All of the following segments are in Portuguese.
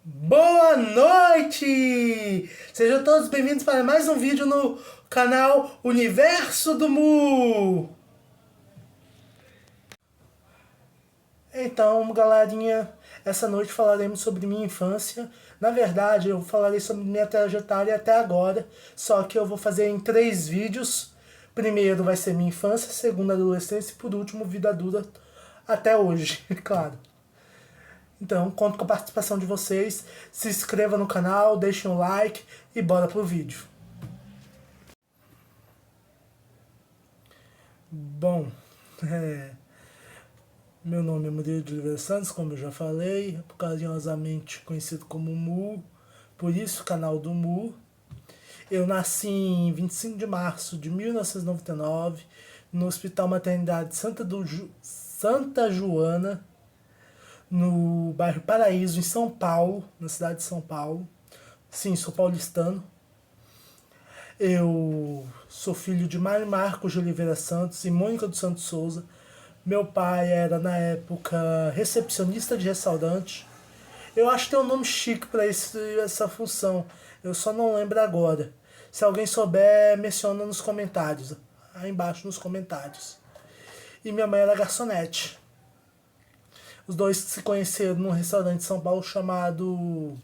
Boa noite! Sejam todos bem-vindos para mais um vídeo no canal Universo do Mu! Então, galerinha, essa noite falaremos sobre minha infância. Na verdade, eu falarei sobre minha trajetória até agora, só que eu vou fazer em 3 vídeos. Primeiro vai ser minha infância, segundo adolescência e por último vida adulta até hoje, claro. Então, conto com a participação de vocês. Se inscreva no canal, deixem um like e bora pro vídeo. Bom, meu nome é Murilo de Oliveira Santos, como eu já falei, carinhosamente conhecido como Mu, por isso canal do Mu. Eu nasci em 25 de março de 1999 no Hospital Maternidade Santa Joana, no bairro Paraíso, em São Paulo, na cidade de São Paulo. Sim, sou paulistano. Eu sou filho de Mário Marcos de Oliveira Santos e Mônica dos Santos Souza. Meu pai era, na época, recepcionista de restaurante. Eu acho que tem um nome chique para essa função. Eu só não lembro agora. Se alguém souber, menciona nos comentários. Aí embaixo nos comentários. E minha mãe era garçonete. Os dois se conheceram num restaurante de São Paulo chamado...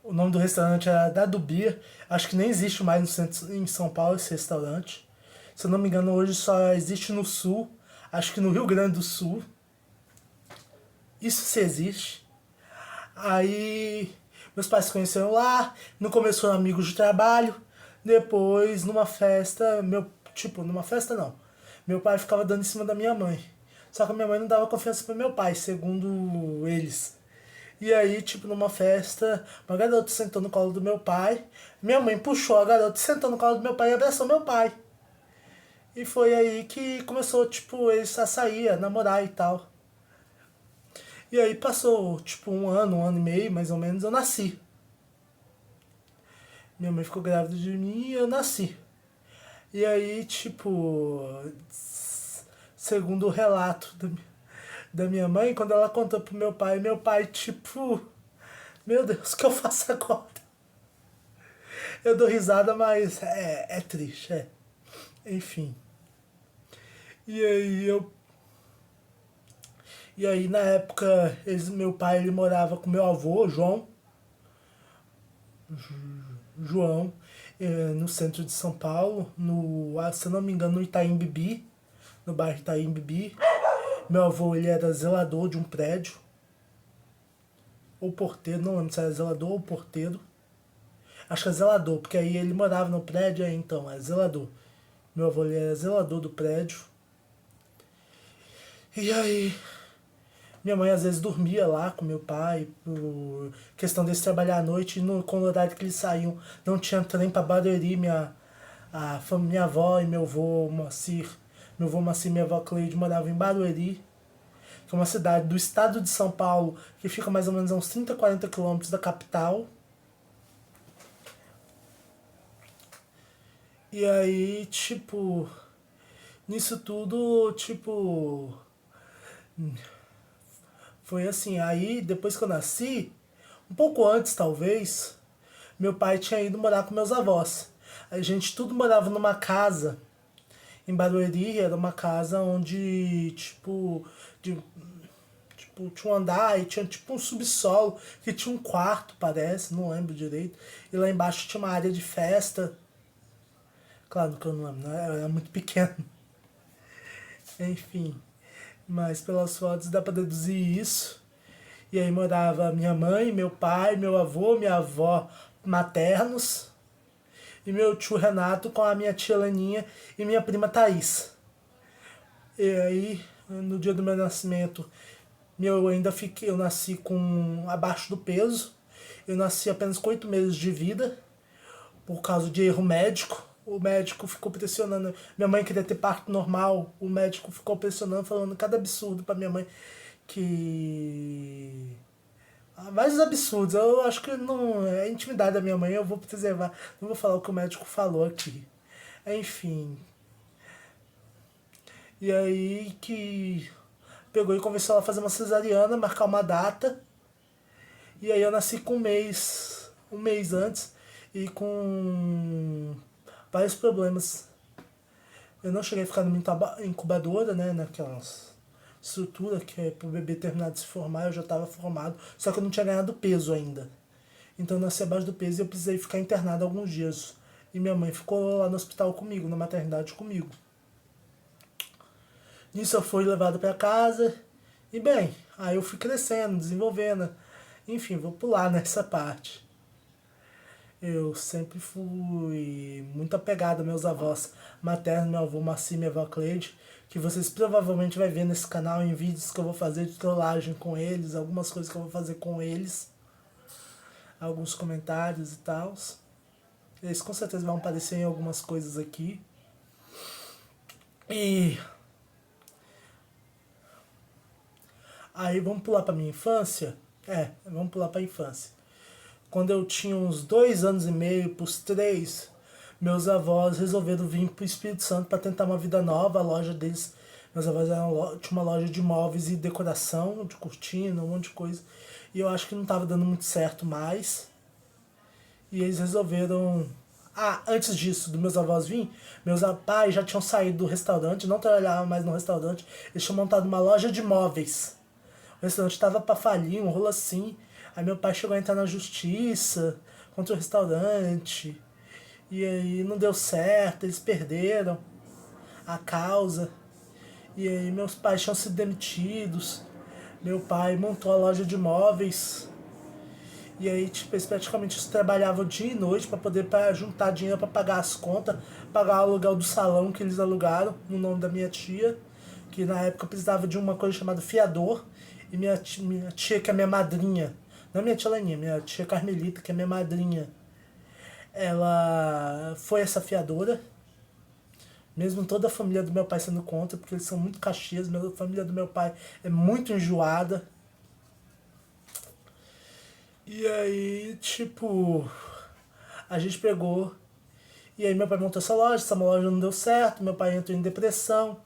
O nome do restaurante era Dado Beer. Acho que nem existe mais no centro, em São Paulo esse restaurante. Se eu não me engano, hoje só existe no Sul. Acho que no Rio Grande do Sul. Isso se existe. Aí meus pais se conheceram lá. No começo foram amigos de trabalho. Depois, numa festa, numa festa não. Meu pai ficava dando em cima da minha mãe. Só que a minha mãe não dava confiança pro meu pai, segundo eles. E aí, numa festa, uma garota sentou no colo do meu pai. Minha mãe puxou a garota, sentou no colo do meu pai e abraçou meu pai. E foi aí que começou, eles a sair, a namorar e tal. E aí passou, um ano e meio, mais ou menos, eu nasci. Minha mãe ficou grávida de mim e eu nasci. E aí, segundo o relato da minha mãe, quando ela contou pro meu pai, meu Deus, o que eu faço agora? Eu dou risada, mas é triste, é. Enfim. E aí eu. E aí na época, meu pai ele morava com meu avô, João, no centro de São Paulo, se eu não me engano, no Itaim Bibi, no bairro Itaim Bibi. Meu avô ele era zelador de um prédio, ou porteiro, não lembro se era zelador ou porteiro. Acho que é zelador, porque aí ele morava no prédio, aí então, é zelador. Meu avô ele era zelador do prédio. E aí, minha mãe às vezes dormia lá com meu pai, por questão deles trabalhar à noite, e com o horário que eles saíam, não tinha trem pra Barueri, minha avó e meu avô Moacir e minha avó Cleide moravam em Barueri, que é uma cidade do estado de São Paulo, que fica mais ou menos a uns 30, 40 quilômetros da capital. E aí, nisso tudo, foi assim. Aí, depois que eu nasci, um pouco antes talvez, meu pai tinha ido morar com meus avós. A gente tudo morava numa casa em Barueri, era uma casa onde, de, tinha um andar e tinha um subsolo, que tinha um quarto, parece, não lembro direito. E lá embaixo tinha uma área de festa. Claro que eu não lembro, né? Era muito pequeno. Enfim, mas pelas fotos dá pra deduzir isso. E aí morava minha mãe, meu pai, meu avô, minha avó maternos e meu tio Renato com a minha tia Leninha e minha prima Thaís. E aí, no dia do meu nascimento, eu nasci com abaixo do peso. Eu nasci apenas com 8 meses de vida, por causa de erro médico. O médico ficou pressionando. Minha mãe queria ter parto normal. O médico ficou pressionando, falando cada absurdo pra minha mãe. Que. Vários absurdos. Eu acho que não é a intimidade da minha mãe. Eu vou preservar. Não vou falar o que o médico falou aqui. Enfim. E aí que pegou e convenceu ela a fazer uma cesariana, marcar uma data. E aí eu nasci com um mês antes e com vários problemas. Eu não cheguei a ficar numa incubadora, né, naquela estrutura que é pro bebê terminar de se formar, eu já estava formado, só que eu não tinha ganhado peso ainda. Então eu nasci abaixo do peso e eu precisei ficar internado alguns dias. E minha mãe ficou lá no hospital comigo, na maternidade comigo. Nisso eu fui levado para casa e bem, aí eu fui crescendo, desenvolvendo. Enfim, vou pular nessa parte. Eu sempre fui muito apegado aos meus avós maternos, meu avô Marci e minha avó Cleide, que vocês provavelmente vai ver nesse canal em vídeos que eu vou fazer de trollagem com eles, algumas coisas que eu vou fazer com eles, alguns comentários e tal. Eles com certeza vão aparecer em algumas coisas aqui. E aí vamos pular pra minha infância? Vamos pular pra infância. Quando eu tinha uns 2 anos e meio, pros 3, meus avós resolveram vir pro Espírito Santo para tentar uma vida nova. A loja deles, meus avós tinham uma loja de móveis e decoração, de cortina, um monte de coisa. E eu acho que não estava dando muito certo mais. E eles resolveram... antes disso, dos meus avós virem, meus pais já tinham saído do restaurante, não trabalhavam mais no restaurante. Eles tinham montado uma loja de móveis. O restaurante estava para falir, um rolo assim. Aí meu pai chegou a entrar na justiça contra o restaurante. E aí não deu certo, eles perderam a causa. E aí meus pais tinham sido demitidos. Meu pai montou a loja de móveis. E aí, tipo, eles praticamente trabalhavam dia e noite para poder juntar dinheiro para pagar as contas, pagar o aluguel do salão que eles alugaram no nome da minha tia, que na época precisava de uma coisa chamada fiador. E minha tia, que é minha madrinha, não é minha tia Laninha, minha tia Carmelita, que é minha madrinha, ela foi essa fiadora. Mesmo toda a família do meu pai sendo contra, porque eles são muito caxias, a família do meu pai é muito enjoada. E aí, tipo, a gente pegou, e aí meu pai montou essa loja não deu certo, meu pai entrou em depressão,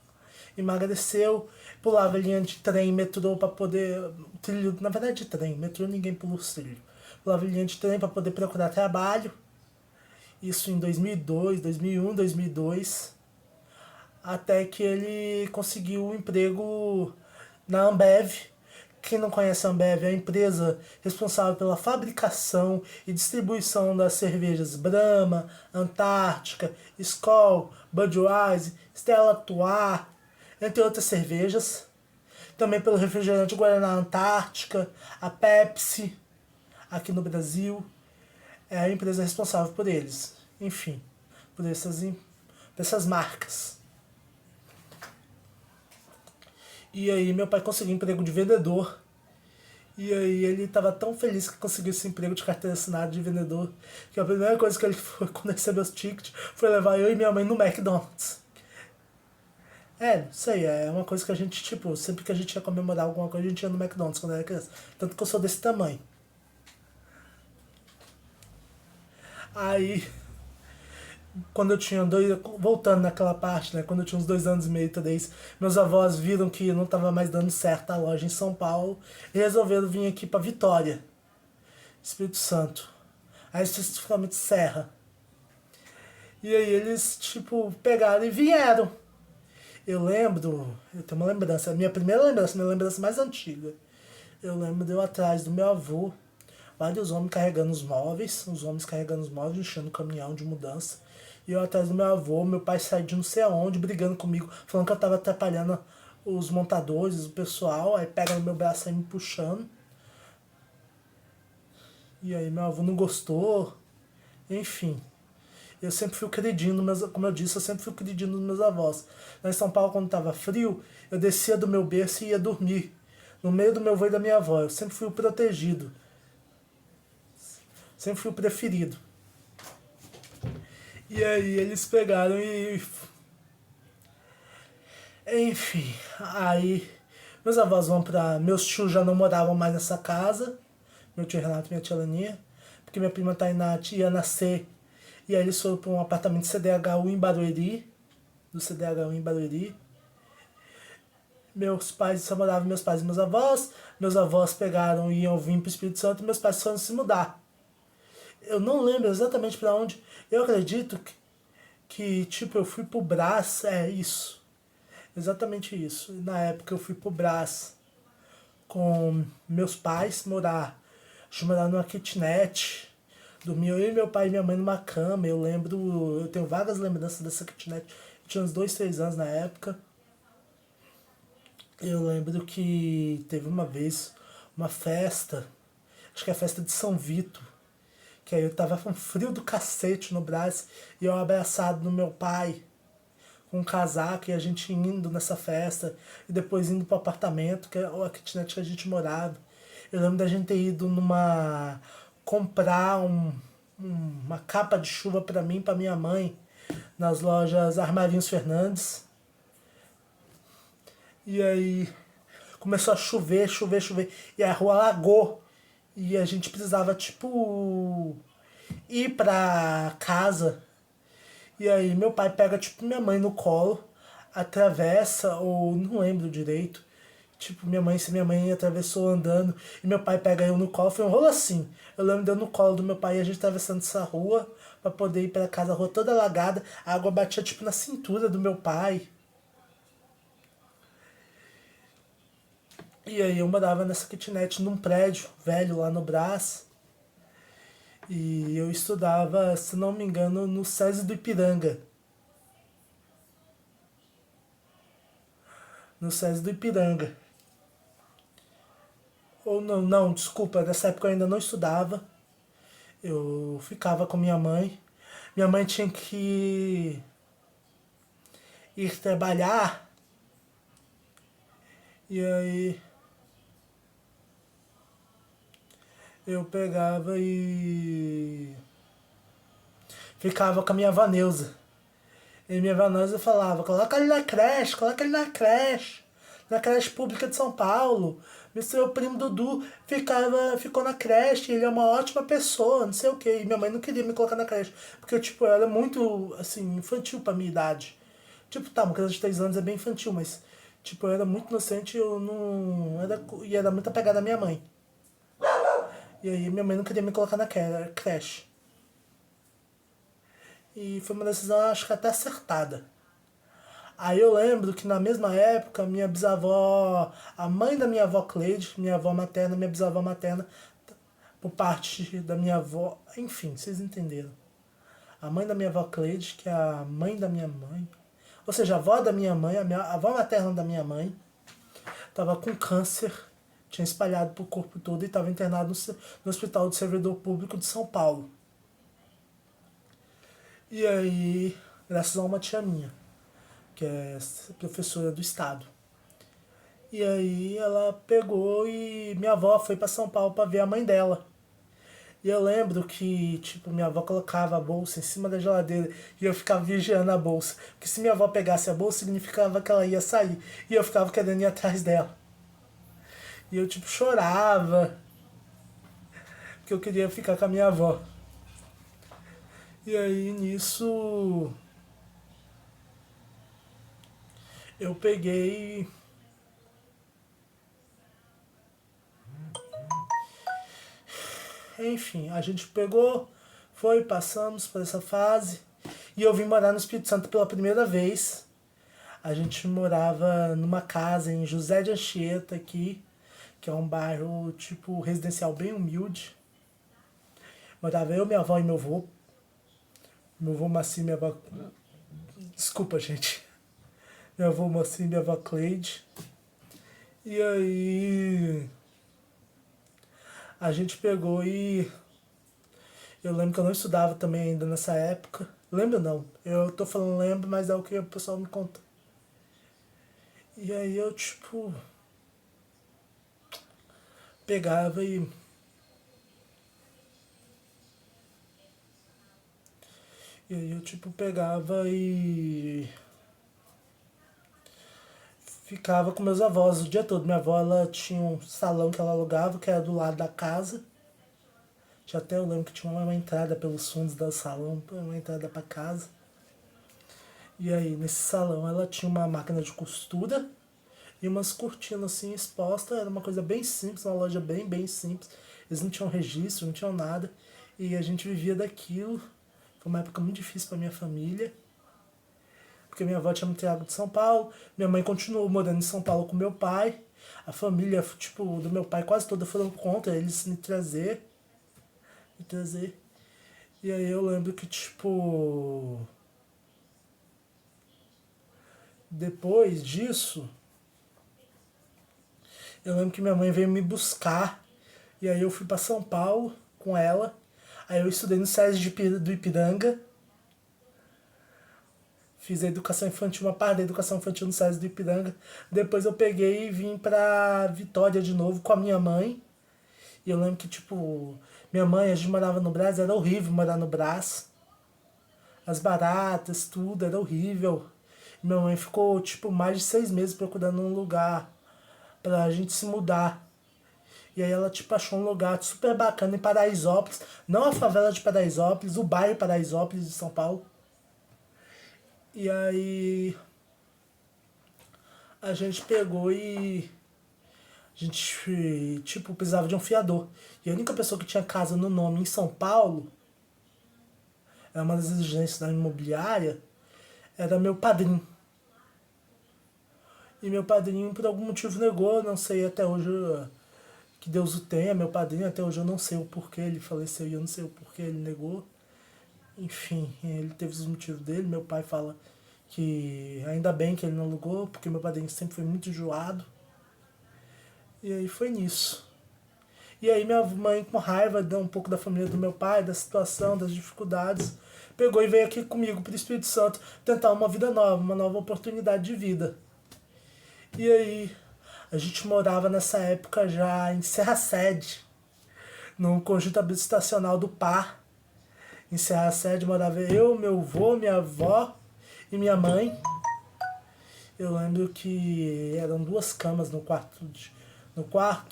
emagreceu, pulava linha de trem, metrô pra poder, trilho, na verdade trem, metrô ninguém pula os trilhos, pulava linha de trem pra poder procurar trabalho, isso em 2002, 2001, 2002, até que ele conseguiu um emprego na Ambev. Quem não conhece a Ambev é a empresa responsável pela fabricação e distribuição das cervejas Brahma, Antártica, Skol, Budweiser, Stella Artois, entre outras cervejas. Também pelo refrigerante Guaraná Antártica, a Pepsi, aqui no Brasil. É a empresa responsável por eles. Enfim, por essas marcas. E aí meu pai conseguiu emprego de vendedor. E aí ele estava tão feliz que conseguiu esse emprego de carteira assinada de vendedor, que a primeira coisa que ele foi quando recebeu os tickets foi levar eu e minha mãe no McDonald's. Não sei, é uma coisa que a gente, tipo, sempre que a gente ia comemorar alguma coisa, a gente ia no McDonald's quando era criança. Tanto que eu sou desse tamanho. Aí, quando eu tinha voltando naquela parte, né, quando eu tinha uns 2 anos e meio, 3, meus avós viram que não estava mais dando certo a loja em São Paulo e resolveram vir aqui para Vitória, Espírito Santo, aí especificamente Serra. E aí eles, tipo, pegaram e vieram. Eu tenho uma lembrança, minha lembrança mais antiga. Eu lembro de eu atrás do meu avô, vários homens carregando os móveis, enchendo o caminhão de mudança. E eu atrás do meu avô, meu pai saiu de não sei aonde, brigando comigo, falando que eu tava atrapalhando os montadores, o pessoal, aí pega no meu braço e me puxando. E aí meu avô não gostou, enfim. Eu sempre fui o queridinho como eu disse, eu sempre fui o queridinho dos meus avós. Lá em São Paulo, quando tava frio, eu descia do meu berço e ia dormir no meio do meu avô e da minha avó. Eu sempre fui o protegido. Sempre fui o preferido. E aí eles pegaram e... Enfim, aí meus avós vão pra... Meus tios já não moravam mais nessa casa. Meu tio Renato e minha tia Laninha. Porque minha prima Tainá ia nascer. E aí eles foram pra um apartamento CDHU em Barueri. Do CDHU em Barueri. Meus pais só moravam meus pais e meus avós. Meus avós pegaram e iam vir pro Espírito Santo e meus pais foram se mudar. Eu não lembro exatamente pra onde. Eu acredito que tipo, eu fui pro Brás, é isso. Exatamente isso. Na época eu fui pro Brás com meus pais morar. Acho que morar numa kitnet. Dormia eu e meu pai e minha mãe numa cama. Eu lembro. Eu tenho vagas lembranças dessa kitnet. Eu tinha uns 2, 3 anos na época. Eu lembro que teve uma vez uma festa. Acho que é a festa de São Vito. Que aí eu tava com frio do cacete no braço. E eu abraçado no meu pai. Com um casaco e a gente indo nessa festa. E depois indo pro apartamento, que é a kitnet que a gente morava. Eu lembro da gente ter ido numa. Comprar uma capa de chuva pra mim e pra minha mãe. Nas lojas Armarinhos Fernandes. E aí começou a chover, chover, chover. E a rua alagou. E a gente precisava, tipo, ir pra casa. E aí meu pai pega, tipo, minha mãe no colo, atravessa, ou não lembro direito. Tipo, se minha mãe atravessou andando, e meu pai pega eu no colo, foi um rolo assim. Eu lembro de eu no colo do meu pai e a gente atravessando essa rua pra poder ir pra casa, a rua toda alagada, a água batia, tipo, na cintura do meu pai. E aí eu morava nessa kitnet num prédio velho lá no Brás. E eu estudava, se não me engano, no SESI do Ipiranga. No SESI do Ipiranga. Ou não, não, desculpa, nessa época eu ainda não estudava. Eu ficava com minha mãe. Minha mãe tinha que ir trabalhar. E aí eu pegava e ficava com a minha Vaneusa. E minha Vaneusa falava, coloca ele na creche, coloca ele na creche. Na creche pública de São Paulo. Meu seu primo Dudu ficou na creche, ele é uma ótima pessoa, não sei o que. E minha mãe não queria me colocar na creche. Porque, tipo, eu era muito, assim, infantil pra minha idade. Tipo, tá, uma criança de 3 anos é bem infantil, mas, tipo, eu era muito inocente e eu não. E era muito apegada à minha mãe. E aí minha mãe não queria me colocar na creche. E foi uma decisão, acho que até acertada. Aí eu lembro que na mesma época, minha bisavó, a mãe da minha avó Cleide, minha avó materna, minha bisavó materna, por parte da minha avó, enfim, vocês entenderam. A mãe da minha avó Cleide, que é a mãe da minha mãe, ou seja, a avó da minha mãe, a avó materna da minha mãe, estava com câncer, tinha espalhado pro corpo todo e estava internado no Hospital do Servidor Público de São Paulo. E aí, graças a uma tia minha, que é professora do estado. E aí ela pegou e minha avó foi para São Paulo para ver a mãe dela. E eu lembro que, tipo, minha avó colocava a bolsa em cima da geladeira e eu ficava vigiando a bolsa. Porque se minha avó pegasse a bolsa, significava que ela ia sair. E eu ficava querendo ir atrás dela. E eu, tipo, chorava. Porque eu queria ficar com a minha avó. E aí, nisso, eu peguei. Enfim, a gente pegou, foi, passamos por essa fase. E eu vim morar no Espírito Santo pela primeira vez. A gente morava numa casa em José de Anchieta aqui, que é um bairro tipo residencial bem humilde. Morava eu, minha avó e meu avô. Meu avô Maci e minha avó. Desculpa, gente. Meu avô Maci e minha avó Cleide. E aí. A gente pegou e. Eu lembro que eu não estudava também ainda nessa época. Lembro não. Eu tô falando lembro, mas é o que o pessoal me conta. E aí eu, tipo. Pegava e. E aí eu, tipo, pegava e. Ficava com meus avós o dia todo. Minha avó, ela tinha um salão que ela alugava, que era do lado da casa. Já até eu lembro que tinha uma entrada pelos fundos do salão, uma entrada pra casa. E aí, nesse salão, ela tinha uma máquina de costura. e umas cortinas assim expostas. Era uma coisa bem simples, uma loja bem simples. Eles não tinham registro, não tinham nada. E a gente vivia daquilo. Foi uma época muito difícil para minha família, porque minha avó tinha me tirado de São Paulo, minha mãe continuou morando em São Paulo com meu pai. A família, tipo, do meu pai quase toda foram contra eles me trazer. E aí eu lembro que, tipo, depois disso, eu lembro que minha mãe veio me buscar. E aí eu fui pra São Paulo com ela. Aí eu estudei no SESI do Ipiranga. Fiz a educação infantil, uma parte da educação infantil no SESI do Ipiranga. Depois eu peguei e vim pra Vitória de novo com a minha mãe. E eu lembro que, tipo, minha mãe, a gente morava no Brás, era horrível morar no Brás. As baratas, tudo, era horrível. Minha mãe ficou, tipo, mais de 6 meses procurando um lugar pra gente se mudar. E aí ela, tipo, achou um lugar super bacana em Paraisópolis. Não a favela de Paraisópolis, o bairro Paraisópolis de São Paulo. E aí a gente pegou e a gente, tipo, precisava de um fiador. E a única pessoa que tinha casa no nome em São Paulo, era uma das exigências da imobiliária, era meu padrinho. E meu padrinho, por algum motivo, negou, não sei até hoje, que Deus o tenha, meu padrinho, até hoje eu não sei o porquê ele faleceu e eu não sei o porquê ele negou. Enfim, ele teve os motivos dele. Meu pai fala que ainda bem que ele não alugou, porque meu padrinho sempre foi muito enjoado. E aí foi nisso. E aí minha mãe, com raiva um pouco da família do meu pai, da situação, das dificuldades, pegou e veio aqui comigo para o Espírito Santo tentar uma vida nova, uma nova oportunidade de vida. E aí a gente morava nessa época já em Serra Sede, no conjunto habitacional do Par. Em Serra Sede morava eu, meu avô, minha avó e minha mãe. Eu lembro que eram 2 camas no quarto.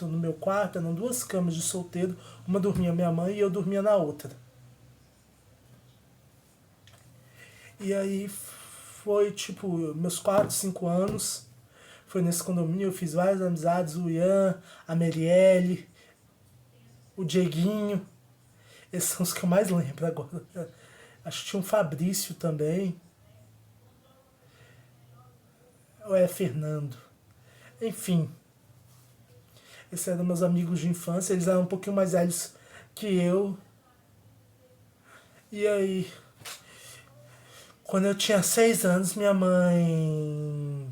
No meu quarto, eram 2 camas de solteiro. Uma dormia minha mãe e eu dormia na outra. E aí foi tipo, meus 4, 5 anos. Foi nesse condomínio, eu fiz várias amizades, o Ian, a Merielle, o Dieguinho. Esses são os que eu mais lembro agora. Acho que tinha um Fabrício também. Ou é Fernando. Enfim, esses eram meus amigos de infância. Eles eram um pouquinho mais velhos que eu. E aí, quando eu tinha 6 anos, minha mãe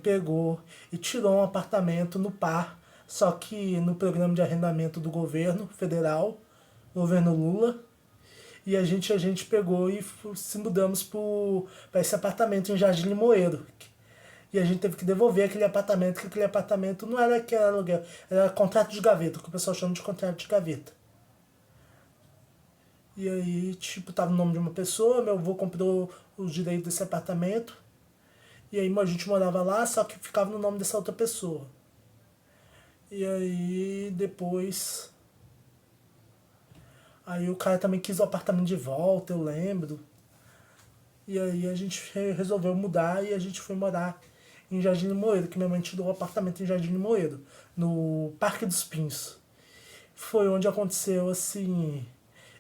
pegou e tirou um apartamento no Par, só que no programa de arrendamento do governo federal, governo Lula. E a gente pegou e se mudamos para esse apartamento em Jardim Limoeiro. E a gente teve que devolver aquele apartamento, porque aquele apartamento não era que era aluguel, era contrato de gaveta, o que o pessoal chama de contrato de gaveta. E aí, tipo, tava no nome de uma pessoa, meu avô comprou os direitos desse apartamento. E aí a gente morava lá, só que ficava no nome dessa outra pessoa. E aí depois. Aí o cara também quis o apartamento de volta, eu lembro. E aí a gente resolveu mudar e a gente foi morar em Jardim Limoeiro, que minha mãe tirou o apartamento em Jardim Limoeiro, no Parque dos Pinhos. Foi onde aconteceu assim.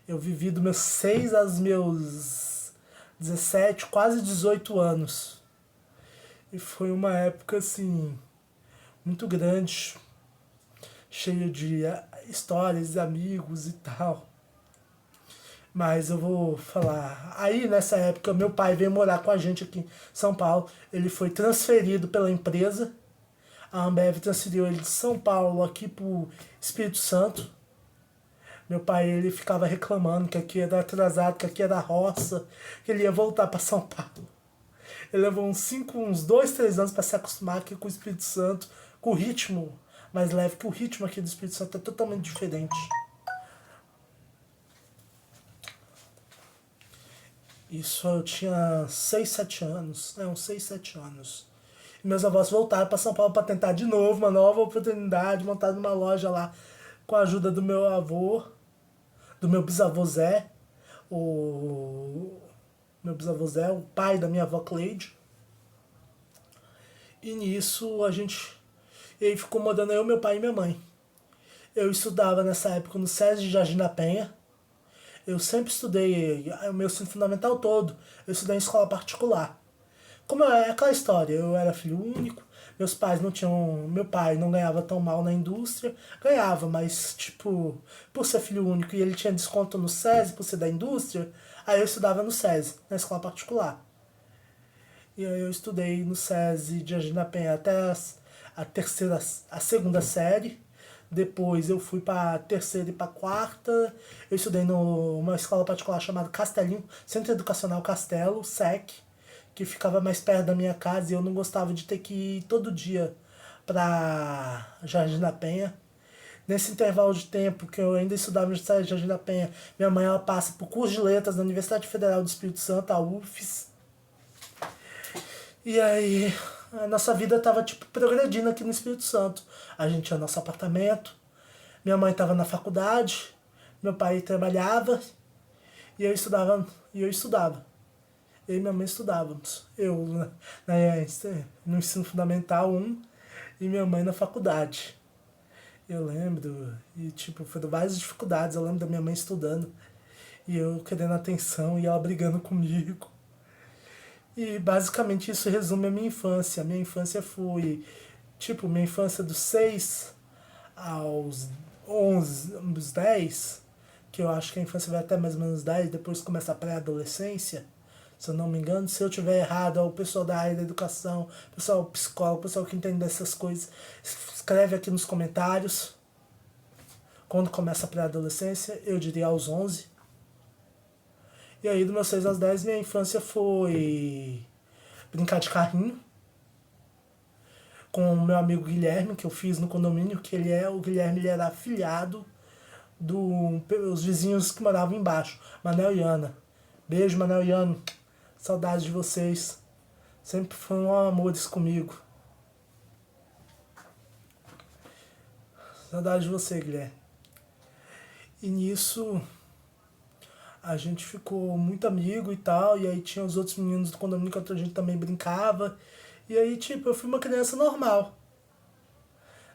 Eu vivi dos meus 6 aos meus 17, quase 18 anos. E foi uma época assim, muito grande, cheia de histórias, amigos e tal. Mas eu vou falar. Aí nessa época meu pai veio morar com a gente aqui em São Paulo. Ele foi transferido pela empresa. A Ambev transferiu ele de São Paulo aqui pro Espírito Santo. Meu pai ele ficava reclamando que aqui era atrasado, que aqui era roça, que ele ia voltar para São Paulo. Ele levou uns 2, 3 anos para se acostumar aqui com o Espírito Santo, com o ritmo mais leve, que o ritmo aqui do Espírito Santo é totalmente diferente. Isso eu tinha 6, 7 anos, né? Uns 6, 7 anos. E meus avós voltaram para São Paulo para tentar de novo uma nova oportunidade, montar numa loja lá com a ajuda do meu avô, do meu bisavô Zé, o meu bisavô Zé, o pai da minha avó Cleide. E nisso a gente. E aí ficou morando eu, meu pai e minha mãe. Eu estudava nessa época no SESI de Jardim da Penha. Eu sempre estudei, o meu ensino fundamental todo, eu estudei em escola particular. Como é aquela história, eu era filho único, meus pais não tinham. Meu pai não ganhava tão mal na indústria, ganhava, mas tipo, por ser filho único e ele tinha desconto no SESI, por ser da indústria, aí eu estudava no SESI, na escola particular. E aí eu estudei no SESI de Jardim da Penha até a terceira, a segunda série. Depois eu fui para terceira e para quarta. Eu estudei numa escola particular chamada Castelinho, Centro Educacional Castelo, SEC, que ficava mais perto da minha casa e eu não gostava de ter que ir todo dia para Jardim da Penha. Nesse intervalo de tempo que eu ainda estudava no Jardim da Penha, minha mãe ela passa por curso de letras na Universidade Federal do Espírito Santo, a UFES. E aí, a nossa vida tava, tipo, progredindo aqui no Espírito Santo. A gente tinha nosso apartamento, minha mãe tava na faculdade, meu pai trabalhava, e eu estudava, e eu estudava. Eu e minha mãe estudávamos. Eu no ensino fundamental 1 e minha mãe na faculdade. Eu lembro, e tipo, foram várias dificuldades. Eu lembro da minha mãe estudando, e eu querendo atenção, e ela brigando comigo. E basicamente isso resume a minha infância. A minha infância foi, tipo, minha infância dos 6 aos 11, dos 10, que eu acho que a infância vai até mais ou menos 10, depois começa a pré-adolescência, se eu não me engano. Se eu tiver errado, o pessoal da área da educação, o pessoal psicólogo, o pessoal que entende dessas coisas, escreve aqui nos comentários. Quando começa a pré-adolescência, eu diria aos 11. E aí, dos meus 6 aos 10, minha infância foi brincar de carrinho com o meu amigo Guilherme, que eu fiz no condomínio, que o Guilherme ele era afilhado dos vizinhos que moravam embaixo, Manel e Ana. Beijo, Manel e Ana. Saudades de vocês. Sempre foram amores comigo. Saudades de você, Guilherme. E nisso a gente ficou muito amigo e tal, e aí tinha os outros meninos do condomínio que a gente também brincava. E aí, tipo, eu fui uma criança normal.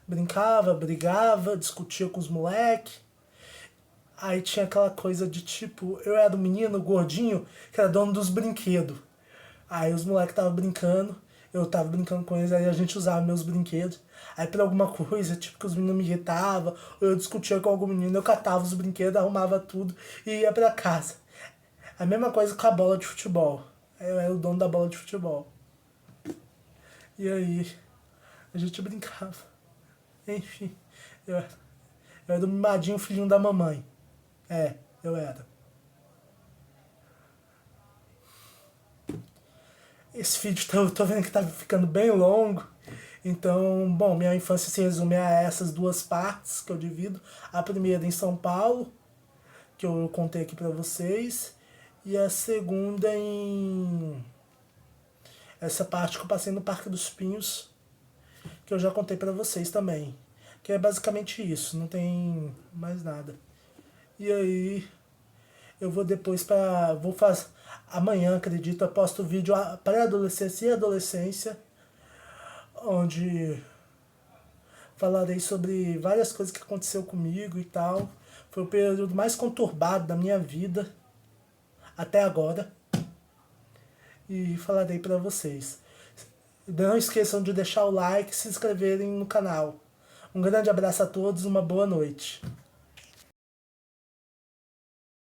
Brincava, brigava, discutia com os moleques. Aí tinha aquela coisa de tipo, eu era o menino gordinho que era dono dos brinquedos. Aí os moleques estavam brincando, eu tava brincando com eles, aí a gente usava meus brinquedos. Aí por alguma coisa, tipo que os meninos me irritavam, ou eu discutia com algum menino, eu catava os brinquedos, arrumava tudo e ia pra casa. A mesma coisa com a bola de futebol. Eu era o dono da bola de futebol. E aí, a gente brincava. Enfim, eu era o mimadinho filhinho da mamãe. É, eu era. Esse vídeo eu tô vendo que tá ficando bem longo. Então, bom, minha infância se resume a essas duas partes que eu divido. A primeira em São Paulo, que eu contei aqui pra vocês. E a segunda em essa parte que eu passei no Parque dos Pinhos, que eu já contei pra vocês também. Que é basicamente isso, não tem mais nada. E aí, eu vou depois pra. Vou fazer. Amanhã, acredito, eu posto vídeo pré-adolescência e adolescência, onde falarei sobre várias coisas que aconteceu comigo e tal. Foi o período mais conturbado da minha vida até agora. E falarei pra vocês. Não esqueçam de deixar o like e se inscreverem no canal. Um grande abraço a todos, uma boa noite.